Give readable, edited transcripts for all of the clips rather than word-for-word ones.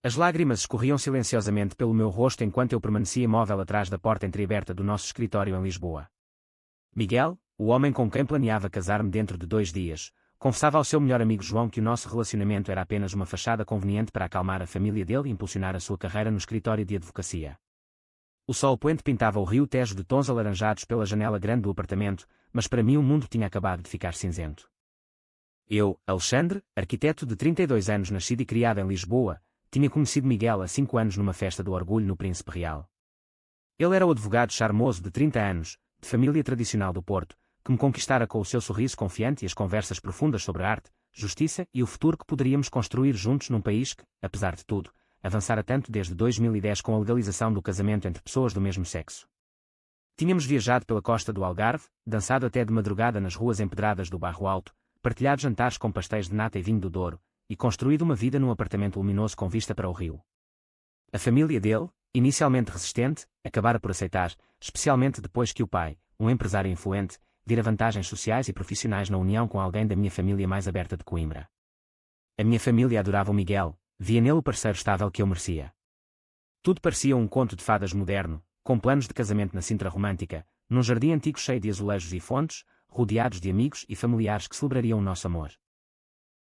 As lágrimas escorriam silenciosamente pelo meu rosto enquanto eu permanecia imóvel atrás da porta entreaberta do nosso escritório em Lisboa. Miguel, o homem com quem planeava casar-me dentro de 2 dias, confessava ao seu melhor amigo João que o nosso relacionamento era apenas uma fachada conveniente para acalmar a família dele e impulsionar a sua carreira no escritório de advocacia. O sol poente pintava o rio Tejo de tons alaranjados pela janela grande do apartamento, mas para mim o mundo tinha acabado de ficar cinzento. Eu, Alexandre, arquiteto de 32 anos nascido e criado em Lisboa, tinha conhecido Miguel há 5 anos numa festa do orgulho no Príncipe Real. Ele era o advogado charmoso de 30 anos, de família tradicional do Porto, que me conquistara com o seu sorriso confiante e as conversas profundas sobre arte, justiça e o futuro que poderíamos construir juntos num país que, apesar de tudo, avançara tanto desde 2010 com a legalização do casamento entre pessoas do mesmo sexo. Tínhamos viajado pela costa do Algarve, dançado até de madrugada nas ruas empedradas do Bairro Alto, partilhado jantares com pastéis de nata e vinho do Douro, e construído uma vida num apartamento luminoso com vista para o rio. A família dele, inicialmente resistente, acabara por aceitar, especialmente depois que o pai, um empresário influente, vira vantagens sociais e profissionais na união com alguém da minha família mais aberta de Coimbra. A minha família adorava o Miguel, via nele o parceiro estável que eu merecia. Tudo parecia um conto de fadas moderno, com planos de casamento na Sintra romântica, num jardim antigo cheio de azulejos e fontes, rodeados de amigos e familiares que celebrariam o nosso amor.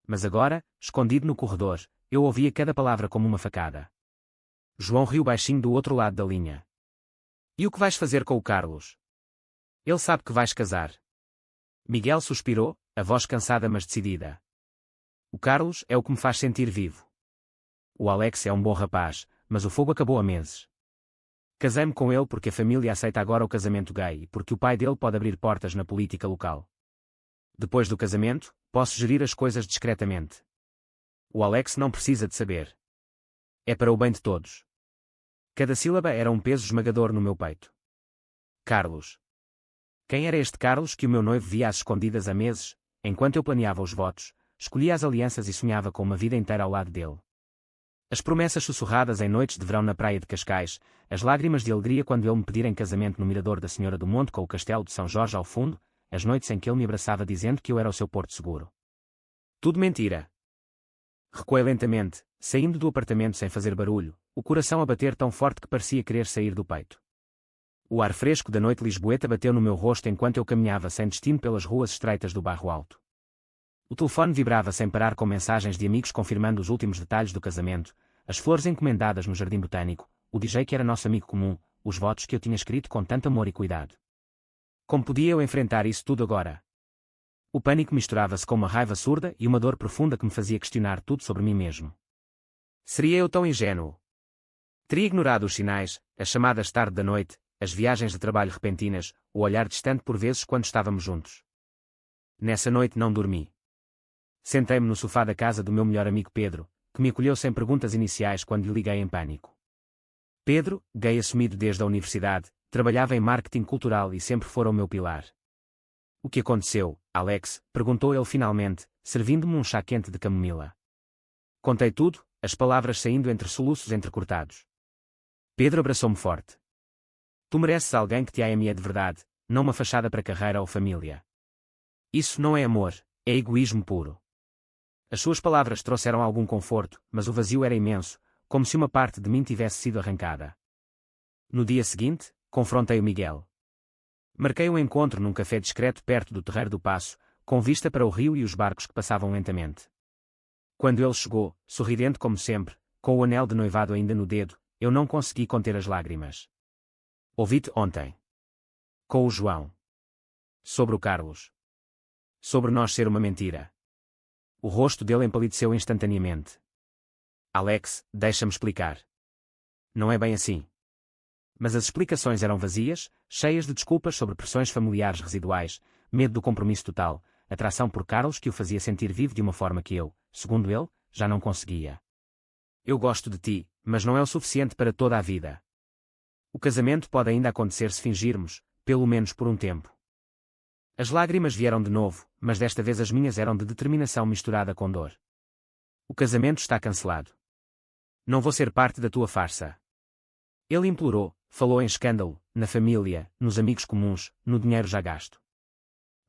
Mas agora, escondido no corredor, eu ouvia cada palavra como uma facada. João riu baixinho do outro lado da linha. E o que vais fazer com o Carlos? Ele sabe que vais casar. Miguel suspirou, a voz cansada mas decidida. O Carlos é o que me faz sentir vivo. O Alex é um bom rapaz, mas o fogo acabou há meses. Casei-me com ele porque a família aceita agora o casamento gay e porque o pai dele pode abrir portas na política local. Depois do casamento, posso gerir as coisas discretamente. O Alex não precisa de saber. É para o bem de todos. Cada sílaba era um peso esmagador no meu peito. Carlos. Quem era este Carlos que o meu noivo via às escondidas há meses, enquanto eu planeava os votos, escolhia as alianças e sonhava com uma vida inteira ao lado dele? As promessas sussurradas em noites de verão na praia de Cascais, as lágrimas de alegria quando ele me pedira em casamento no mirador da Senhora do Monte com o castelo de São Jorge ao fundo, as noites em que ele me abraçava dizendo que eu era o seu porto seguro. Tudo mentira. Recuei lentamente, saindo do apartamento sem fazer barulho, o coração a bater tão forte que parecia querer sair do peito. O ar fresco da noite lisboeta bateu no meu rosto enquanto eu caminhava sem destino pelas ruas estreitas do Bairro Alto. O telefone vibrava sem parar com mensagens de amigos confirmando os últimos detalhes do casamento, as flores encomendadas no Jardim Botânico, o DJ que era nosso amigo comum, os votos que eu tinha escrito com tanto amor e cuidado. Como podia eu enfrentar isso tudo agora? O pânico misturava-se com uma raiva surda e uma dor profunda que me fazia questionar tudo sobre mim mesmo. Seria eu tão ingênuo? Teria ignorado os sinais, as chamadas tarde da noite, as viagens de trabalho repentinas, o olhar distante por vezes quando estávamos juntos. Nessa noite não dormi. Sentei-me no sofá da casa do meu melhor amigo Pedro, que me acolheu sem perguntas iniciais quando lhe liguei em pânico. Pedro, gay assumido desde a universidade, trabalhava em marketing cultural e sempre fora o meu pilar. O que aconteceu, Alex? Perguntou ele finalmente, servindo-me um chá quente de camomila. Contei tudo, as palavras saindo entre soluços entrecortados. Pedro abraçou-me forte. Tu mereces alguém que te ame de verdade, não uma fachada para carreira ou família. Isso não é amor, é egoísmo puro. As suas palavras trouxeram algum conforto, mas o vazio era imenso, como se uma parte de mim tivesse sido arrancada. No dia seguinte, confrontei o Miguel. Marquei um encontro num café discreto perto do Terreiro do Paço, com vista para o rio e os barcos que passavam lentamente. Quando ele chegou, sorridente como sempre, com o anel de noivado ainda no dedo, eu não consegui conter as lágrimas. Ouvi-te ontem. Com o João. Sobre o Carlos. Sobre nós ser uma mentira. O rosto dele empalideceu instantaneamente. Alex, deixa-me explicar. Não é bem assim. Mas as explicações eram vazias, cheias de desculpas sobre pressões familiares residuais, medo do compromisso total, atração por Carlos que o fazia sentir vivo de uma forma que eu, segundo ele, já não conseguia. Eu gosto de ti, mas não é o suficiente para toda a vida. O casamento pode ainda acontecer se fingirmos, pelo menos por um tempo. As lágrimas vieram de novo, mas desta vez as minhas eram de determinação misturada com dor. O casamento está cancelado. Não vou ser parte da tua farsa. Ele implorou, falou em escândalo, na família, nos amigos comuns, no dinheiro já gasto.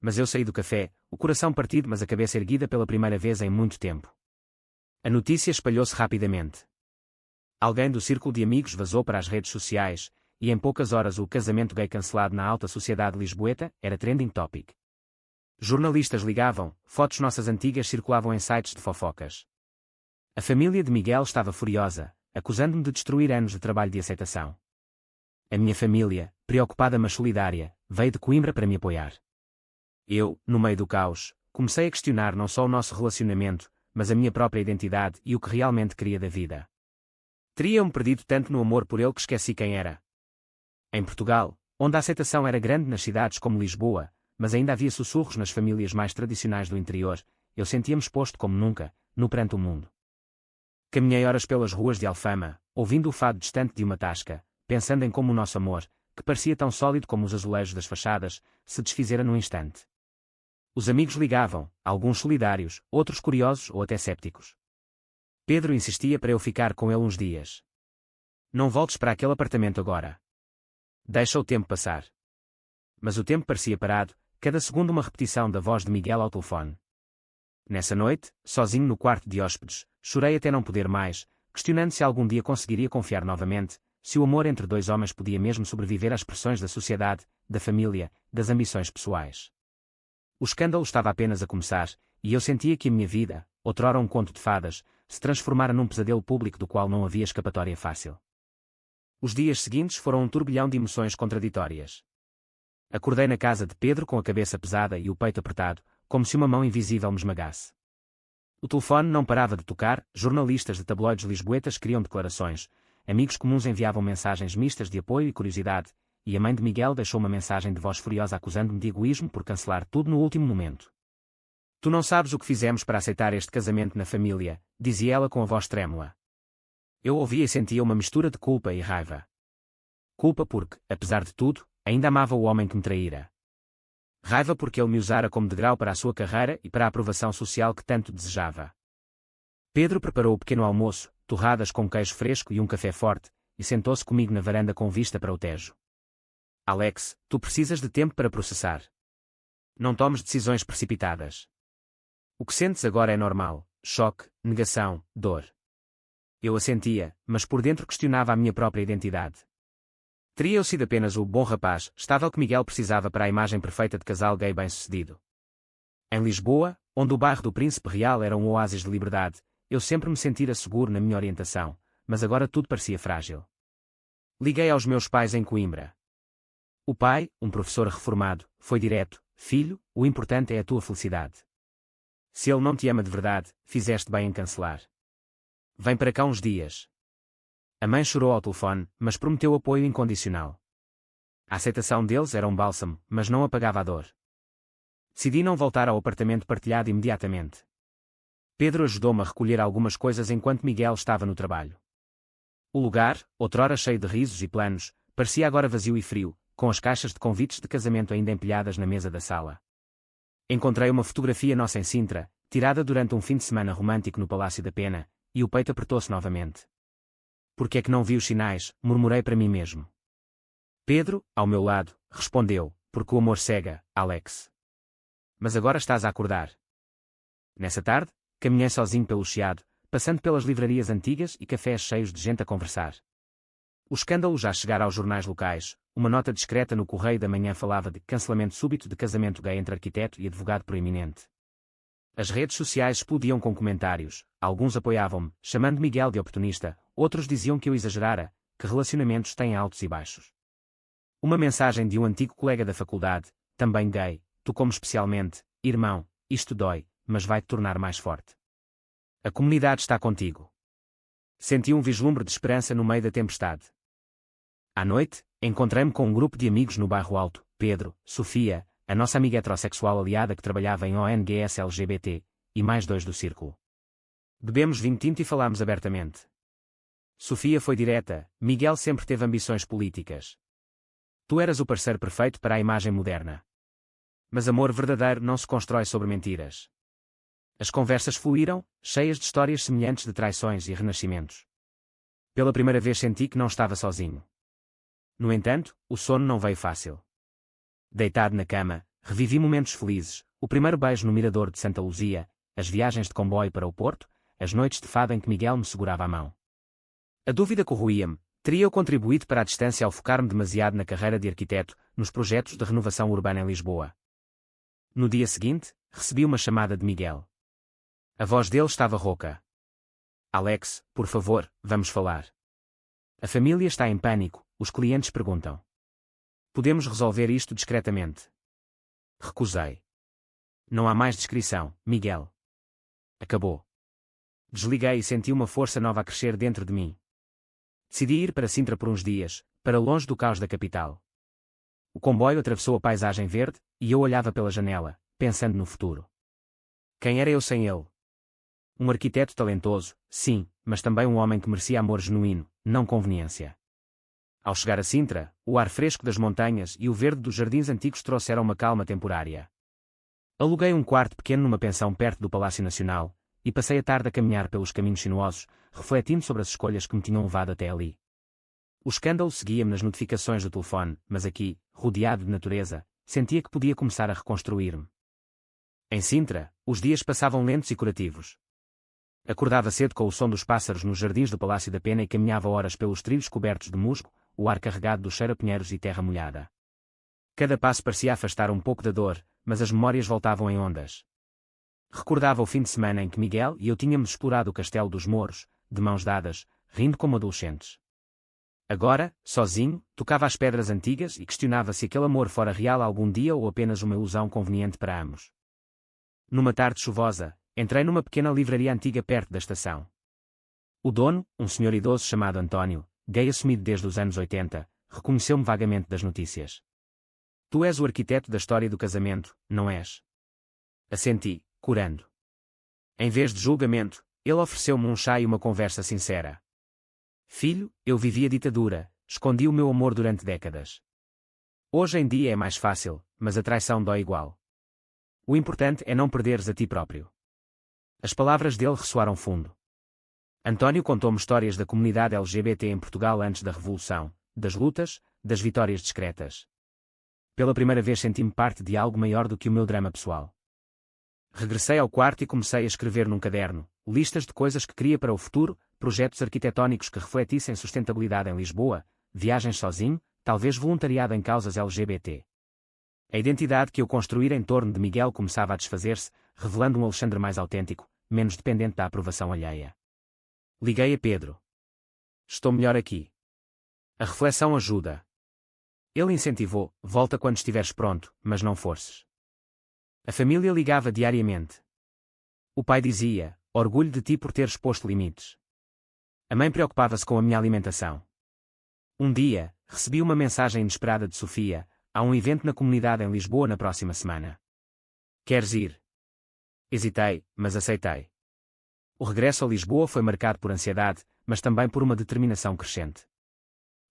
Mas eu saí do café, o coração partido mas a cabeça erguida pela primeira vez em muito tempo. A notícia espalhou-se rapidamente. Alguém do círculo de amigos vazou para as redes sociais, e em poucas horas o casamento gay cancelado na alta sociedade lisboeta era trending topic. Jornalistas ligavam, fotos nossas antigas circulavam em sites de fofocas. A família de Miguel estava furiosa, acusando-me de destruir anos de trabalho de aceitação. A minha família, preocupada mas solidária, veio de Coimbra para me apoiar. Eu, no meio do caos, comecei a questionar não só o nosso relacionamento, mas a minha própria identidade e o que realmente queria da vida. Teria-me perdido tanto no amor por ele que esqueci quem era. Em Portugal, onde a aceitação era grande nas cidades como Lisboa, mas ainda havia sussurros nas famílias mais tradicionais do interior, eu sentia-me exposto como nunca, no perante o mundo. Caminhei horas pelas ruas de Alfama, ouvindo o fado distante de uma tasca, pensando em como o nosso amor, que parecia tão sólido como os azulejos das fachadas, se desfizera num instante. Os amigos ligavam, alguns solidários, outros curiosos ou até cépticos. Pedro insistia para eu ficar com ele uns dias. Não voltes para aquele apartamento agora. Deixa o tempo passar. Mas o tempo parecia parado, cada segundo uma repetição da voz de Miguel ao telefone. Nessa noite, sozinho no quarto de hóspedes, chorei até não poder mais, questionando se algum dia conseguiria confiar novamente, se o amor entre dois homens podia mesmo sobreviver às pressões da sociedade, da família, das ambições pessoais. O escândalo estava apenas a começar, e eu sentia que a minha vida, outrora um conto de fadas, se transformara num pesadelo público do qual não havia escapatória fácil. Os dias seguintes foram um turbilhão de emoções contraditórias. Acordei na casa de Pedro com a cabeça pesada e o peito apertado, como se uma mão invisível me esmagasse. O telefone não parava de tocar, jornalistas de tabloides lisboetas queriam declarações, amigos comuns enviavam mensagens mistas de apoio e curiosidade, e a mãe de Miguel deixou uma mensagem de voz furiosa acusando-me de egoísmo por cancelar tudo no último momento. Tu não sabes o que fizemos para aceitar este casamento na família, dizia ela com a voz trêmula. Eu ouvia e sentia uma mistura de culpa e raiva. Culpa porque, apesar de tudo, ainda amava o homem que me traíra. Raiva porque ele me usara como degrau para a sua carreira e para a aprovação social que tanto desejava. Pedro preparou o pequeno almoço, torradas com queijo fresco e um café forte, e sentou-se comigo na varanda com vista para o Tejo. Alex, tu precisas de tempo para processar. Não tomes decisões precipitadas. O que sentes agora é normal, choque, negação, dor. Eu assentia, mas por dentro questionava a minha própria identidade. Teria eu sido apenas o bom rapaz, estável que Miguel precisava para a imagem perfeita de casal gay bem-sucedido? Em Lisboa, onde o bairro do Príncipe Real era um oásis de liberdade, eu sempre me sentira seguro na minha orientação, mas agora tudo parecia frágil. Liguei aos meus pais em Coimbra. O pai, um professor reformado, foi direto: filho, o importante é a tua felicidade. Se ele não te ama de verdade, fizeste bem em cancelar. Vem para cá uns dias. A mãe chorou ao telefone, mas prometeu apoio incondicional. A aceitação deles era um bálsamo, mas não apagava a dor. Decidi não voltar ao apartamento partilhado imediatamente. Pedro ajudou-me a recolher algumas coisas enquanto Miguel estava no trabalho. O lugar, outrora cheio de risos e planos, parecia agora vazio e frio, com as caixas de convites de casamento ainda empilhadas na mesa da sala. Encontrei uma fotografia nossa em Sintra, tirada durante um fim de semana romântico no Palácio da Pena, e o peito apertou-se novamente. Por que é que não vi os sinais? Murmurei para mim mesmo. Pedro, ao meu lado, respondeu: porque o amor cega, Alex. Mas agora estás a acordar. Nessa tarde, caminhei sozinho pelo Chiado, passando pelas livrarias antigas e cafés cheios de gente a conversar. O escândalo já chegara aos jornais locais, uma nota discreta no Correio da Manhã falava de cancelamento súbito de casamento gay entre arquiteto e advogado proeminente. As redes sociais explodiam com comentários, alguns apoiavam-me, chamando Miguel de oportunista, outros diziam que eu exagerara, que relacionamentos têm altos e baixos. Uma mensagem de um antigo colega da faculdade, também gay, tocou-me especialmente: irmão, isto dói, mas vai-te tornar mais forte. A comunidade está contigo. Senti um vislumbre de esperança no meio da tempestade. À noite, encontrei-me com um grupo de amigos no bairro Alto: Pedro, Sofia, a nossa amiga heterossexual aliada que trabalhava em ONGs LGBT, e mais dois do círculo. Bebemos vinho tinto e falámos abertamente. Sofia foi direta: Miguel sempre teve ambições políticas. Tu eras o parceiro perfeito para a imagem moderna. Mas amor verdadeiro não se constrói sobre mentiras. As conversas fluíram, cheias de histórias semelhantes de traições e renascimentos. Pela primeira vez senti que não estava sozinho. No entanto, o sono não veio fácil. Deitado na cama, revivi momentos felizes: o primeiro beijo no mirador de Santa Luzia, as viagens de comboio para o Porto, as noites de fado em que Miguel me segurava a mão. A dúvida corroía-me. Teria eu contribuído para a distância ao focar-me demasiado na carreira de arquiteto, nos projetos de renovação urbana em Lisboa? No dia seguinte, recebi uma chamada de Miguel. A voz dele estava rouca. Alex, por favor, vamos falar. A família está em pânico, os clientes perguntam. Podemos resolver isto discretamente. Recusei. Não há mais descrição, Miguel. Acabou. Desliguei e senti uma força nova a crescer dentro de mim. Decidi ir para Sintra por uns dias, para longe do caos da capital. O comboio atravessou a paisagem verde, e eu olhava pela janela, pensando no futuro. Quem era eu sem ele? Um arquiteto talentoso, sim, mas também um homem que merecia amor genuíno, não conveniência. Ao chegar a Sintra, o ar fresco das montanhas e o verde dos jardins antigos trouxeram uma calma temporária. Aluguei um quarto pequeno numa pensão perto do Palácio Nacional, e passei a tarde a caminhar pelos caminhos sinuosos, refletindo sobre as escolhas que me tinham levado até ali. O escândalo seguia-me nas notificações do telefone, mas aqui, rodeado de natureza, sentia que podia começar a reconstruir-me. Em Sintra, os dias passavam lentos e curativos. Acordava cedo com o som dos pássaros nos jardins do Palácio da Pena e caminhava horas pelos trilhos cobertos de musgo, o ar carregado do cheiro a pinheiros e terra molhada. Cada passo parecia afastar um pouco da dor, mas as memórias voltavam em ondas. Recordava o fim de semana em que Miguel e eu tínhamos explorado o Castelo dos Mouros, de mãos dadas, rindo como adolescentes. Agora, sozinho, tocava as pedras antigas e questionava se aquele amor fora real algum dia ou apenas uma ilusão conveniente para ambos. Numa tarde chuvosa, entrei numa pequena livraria antiga perto da estação. O dono, um senhor idoso chamado António, gay assumido desde os anos 80, reconheceu-me vagamente das notícias. Tu és o arquiteto da história do casamento, não és? Assenti, curando. Em vez de julgamento, ele ofereceu-me um chá e uma conversa sincera. Filho, eu vivi a ditadura, escondi o meu amor durante décadas. Hoje em dia é mais fácil, mas a traição dói igual. O importante é não perderes a ti próprio. As palavras dele ressoaram fundo. António contou-me histórias da comunidade LGBT em Portugal antes da Revolução, das lutas, das vitórias discretas. Pela primeira vez senti-me parte de algo maior do que o meu drama pessoal. Regressei ao quarto e comecei a escrever num caderno, listas de coisas que queria para o futuro, projetos arquitetónicos que refletissem sustentabilidade em Lisboa, viagens sozinho, talvez voluntariado em causas LGBT. A identidade que eu construíra em torno de Miguel começava a desfazer-se, revelando um Alexandre mais autêntico, menos dependente da aprovação alheia. Liguei a Pedro. Estou melhor aqui. A reflexão ajuda. Ele incentivou, volta quando estiveres pronto, mas não forces. A família ligava diariamente. O pai dizia, orgulho de ti por teres posto limites. A mãe preocupava-se com a minha alimentação. Um dia, recebi uma mensagem inesperada de Sofia, há um evento na comunidade em Lisboa na próxima semana. Queres ir? Hesitei, mas aceitei. O regresso a Lisboa foi marcado por ansiedade, mas também por uma determinação crescente.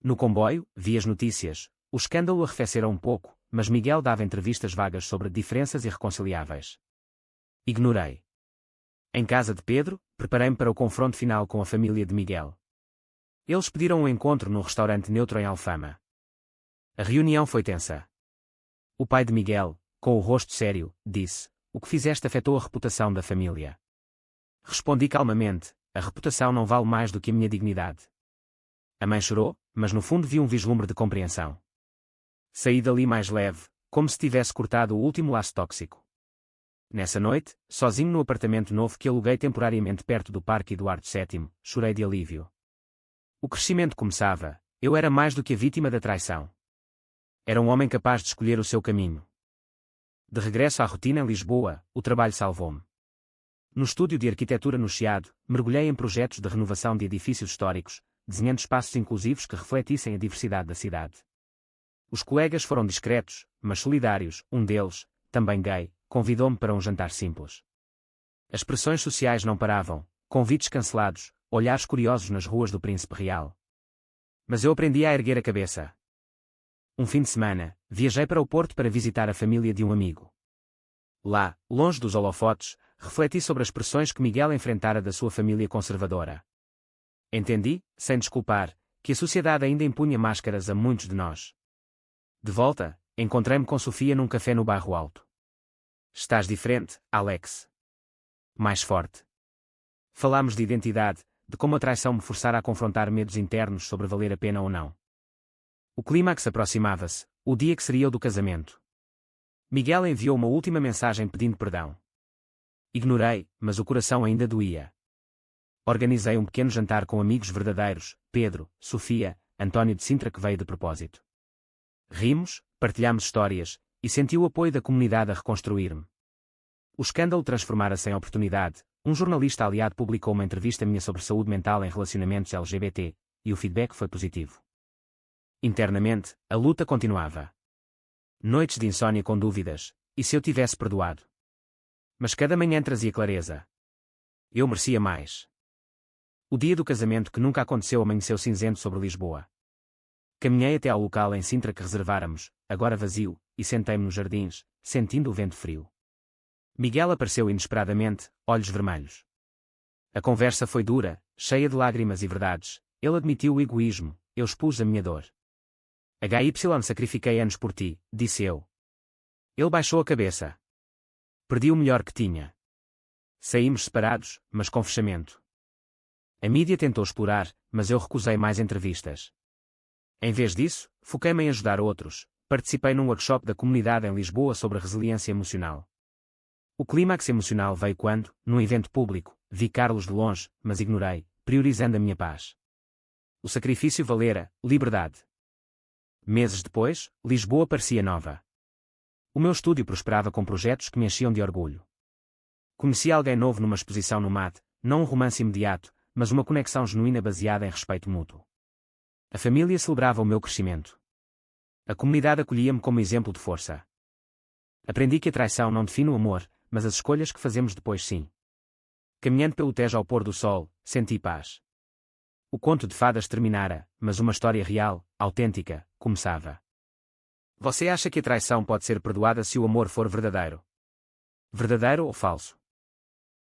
No comboio, vi as notícias, o escândalo arrefecera um pouco, mas Miguel dava entrevistas vagas sobre diferenças irreconciliáveis. Ignorei. Em casa de Pedro, preparei-me para o confronto final com a família de Miguel. Eles pediram um encontro num restaurante neutro em Alfama. A reunião foi tensa. O pai de Miguel, com o rosto sério, disse, o que fizeste afetou a reputação da família. Respondi calmamente, a reputação não vale mais do que a minha dignidade. A mãe chorou, mas no fundo vi um vislumbre de compreensão. Saí dali mais leve, como se tivesse cortado o último laço tóxico. Nessa noite, sozinho no apartamento novo que aluguei temporariamente perto do Parque Eduardo VII, chorei de alívio. O crescimento começava, eu era mais do que a vítima da traição. Era um homem capaz de escolher o seu caminho. De regresso à rotina em Lisboa, o trabalho salvou-me. No estúdio de arquitetura no Chiado, mergulhei em projetos de renovação de edifícios históricos, desenhando espaços inclusivos que refletissem a diversidade da cidade. Os colegas foram discretos, mas solidários, um deles, também gay, convidou-me para um jantar simples. As pressões sociais não paravam, convites cancelados, olhares curiosos nas ruas do Príncipe Real. Mas eu aprendi a erguer a cabeça. Um fim de semana, viajei para o Porto para visitar a família de um amigo. Lá, longe dos holofotes, refleti sobre as pressões que Miguel enfrentara da sua família conservadora. Entendi, sem desculpar, que a sociedade ainda impunha máscaras a muitos de nós. De volta, encontrei-me com Sofia num café no Bairro Alto. Estás diferente, Alex. Mais forte. Falámos de identidade, de como a traição me forçara a confrontar medos internos sobre valer a pena ou não. O clímax aproximava-se, o dia que seria o do casamento. Miguel enviou uma última mensagem pedindo perdão. Ignorei, mas o coração ainda doía. Organizei um pequeno jantar com amigos verdadeiros, Pedro, Sofia, António de Sintra, que veio de propósito. Rimos, partilhámos histórias, e senti o apoio da comunidade a reconstruir-me. O escândalo transformara-se em oportunidade. Um jornalista aliado publicou uma entrevista minha sobre saúde mental em relacionamentos LGBT, e o feedback foi positivo. Internamente, a luta continuava. Noites de insônia com dúvidas, e se eu tivesse perdoado? Mas cada manhã trazia clareza. Eu merecia mais. O dia do casamento que nunca aconteceu amanheceu cinzento sobre Lisboa. Caminhei até ao local em Sintra que reserváramos, agora vazio, e sentei-me nos jardins, sentindo o vento frio. Miguel apareceu inesperadamente, olhos vermelhos. A conversa foi dura, cheia de lágrimas e verdades. Ele admitiu o egoísmo, eu expus a minha dor. Sacrifiquei anos por ti, disse eu. Ele baixou a cabeça. Perdi o melhor que tinha. Saímos separados, mas com fechamento. A mídia tentou explorar, mas eu recusei mais entrevistas. Em vez disso, foquei-me em ajudar outros. Participei num workshop da comunidade em Lisboa sobre resiliência emocional. O clímax emocional veio quando, num evento público, vi Carlos de longe, mas ignorei, priorizando a minha paz. O sacrifício valera, liberdade. Meses depois, Lisboa parecia nova. O meu estúdio prosperava com projetos que me enchiam de orgulho. Conheci alguém novo numa exposição no MAD, não um romance imediato, mas uma conexão genuína baseada em respeito mútuo. A família celebrava o meu crescimento. A comunidade acolhia-me como exemplo de força. Aprendi que a traição não define o amor, mas as escolhas que fazemos depois sim. Caminhando pelo Tejo ao pôr do sol, senti paz. O conto de fadas terminara, mas uma história real, autêntica, começava. Você acha que a traição pode ser perdoada se o amor for verdadeiro? Verdadeiro ou falso?